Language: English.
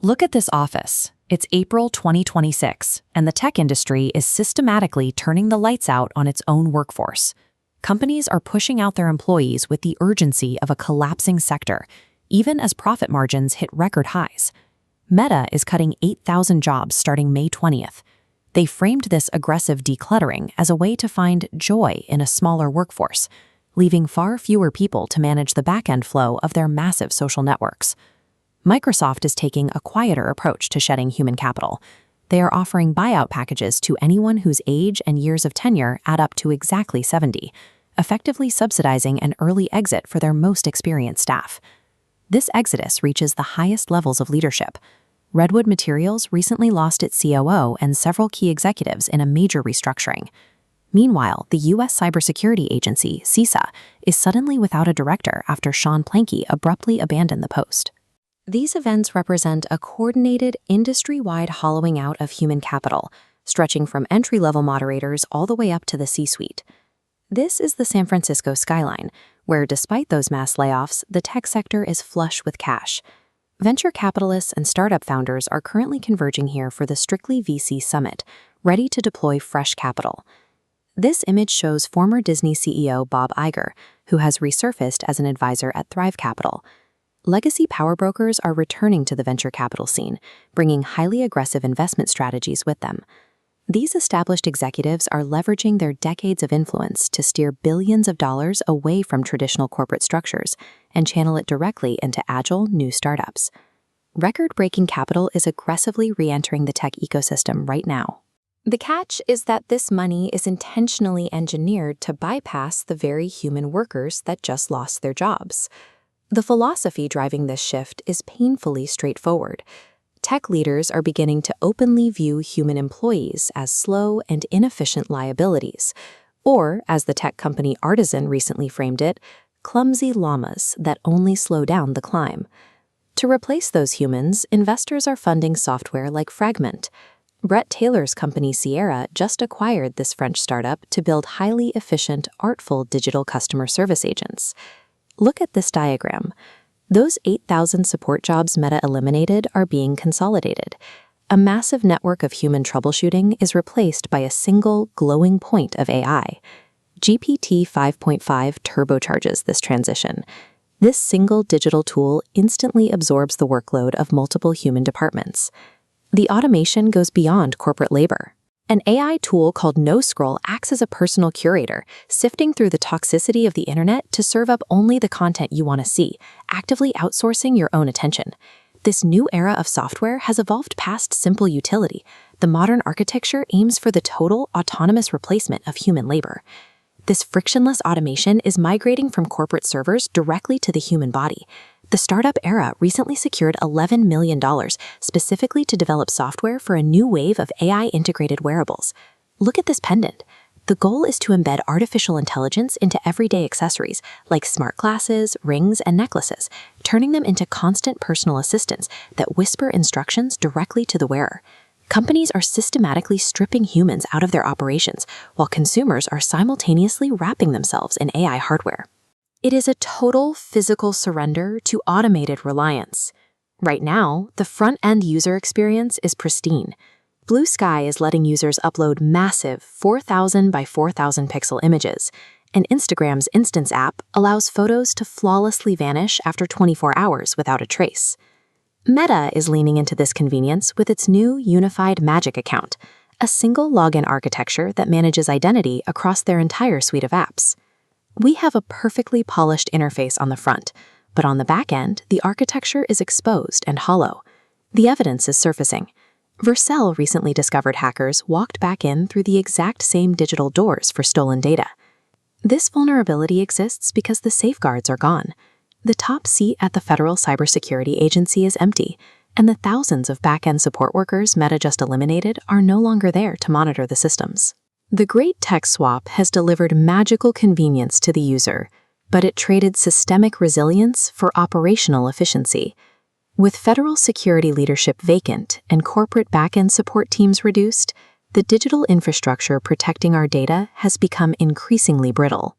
Look at this office. It's April 2026, and the tech industry is systematically turning the lights out on its own workforce. Companies are pushing out their employees with the urgency of a collapsing sector, even as profit margins hit record highs. Meta is cutting 8,000 jobs starting May 20th. They framed this aggressive decluttering as a way to find joy in a smaller workforce, leaving far fewer people to manage the back-end flow of their massive social networks. Microsoft is taking a quieter approach to shedding human capital. They are offering buyout packages to anyone whose age and years of tenure add up to exactly 70, effectively subsidizing an early exit for their most experienced staff. This exodus reaches the highest levels of leadership. Redwood Materials recently lost its COO and several key executives in a major restructuring. Meanwhile, the U.S. cybersecurity agency, CISA, is suddenly without a director after Sean Planky abruptly abandoned the post. These events represent a coordinated, industry-wide hollowing out of human capital, stretching from entry-level moderators all the way up to the C-suite. This is the San Francisco skyline, where despite those mass layoffs, the tech sector is flush with cash. Venture capitalists and startup founders are currently converging here for the Strictly VC Summit, ready to deploy fresh capital. This image shows former Disney CEO Bob Iger, who has resurfaced as an advisor at Thrive Capital. Legacy power brokers are returning to the venture capital scene, bringing highly aggressive investment strategies with them. These established executives are leveraging their decades of influence to steer billions of dollars away from traditional corporate structures and channel it directly into agile, new startups. Record-breaking capital is aggressively re-entering the tech ecosystem right now. The catch is that this money is intentionally engineered to bypass the very human workers that just lost their jobs. The philosophy driving this shift is painfully straightforward. Tech leaders are beginning to openly view human employees as slow and inefficient liabilities, or, as the tech company Artisan recently framed it, clumsy llamas that only slow down the climb. To replace those humans, investors are funding software like Fragment. Brett Taylor's company Sierra just acquired this French startup to build highly efficient, artful digital customer service agents. Look at this diagram. Those 8,000 support jobs Meta eliminated are being consolidated. A massive network of human troubleshooting is replaced by a single, glowing point of AI. GPT 5.5 turbocharges this transition. This single digital tool instantly absorbs the workload of multiple human departments. The automation goes beyond corporate labor. An AI tool called NoScroll acts as a personal curator, sifting through the toxicity of the internet to serve up only the content you want to see, actively outsourcing your own attention. This new era of software has evolved past simple utility. The modern architecture aims for the total, autonomous replacement of human labor. This frictionless automation is migrating from corporate servers directly to the human body. The startup era recently secured $11 million specifically to develop software for a new wave of AI-integrated wearables. Look at this pendant. The goal is to embed artificial intelligence into everyday accessories like smart glasses, rings, and necklaces, turning them into constant personal assistants that whisper instructions directly to the wearer. Companies are systematically stripping humans out of their operations, while consumers are simultaneously wrapping themselves in AI hardware. It is a total physical surrender to automated reliance. Right now, the front-end user experience is pristine. Blue Sky is letting users upload massive 4,000 by 4,000 pixel images, and Instagram's Instance app allows photos to flawlessly vanish after 24 hours without a trace. Meta is leaning into this convenience with its new unified Magic account, a single login architecture that manages identity across their entire suite of apps. We have a perfectly polished interface on the front, but on the back end, the architecture is exposed and hollow. The evidence is surfacing. Vercel recently discovered hackers walked back in through the exact same digital doors for stolen data. This vulnerability exists because the safeguards are gone. The top seat at the Federal Cybersecurity Agency is empty, and the thousands of back-end support workers Meta just eliminated are no longer there to monitor the systems. The Great Tech Swap has delivered magical convenience to the user, but it traded systemic resilience for operational efficiency. With federal security leadership vacant and corporate back-end support teams reduced, the digital infrastructure protecting our data has become increasingly brittle.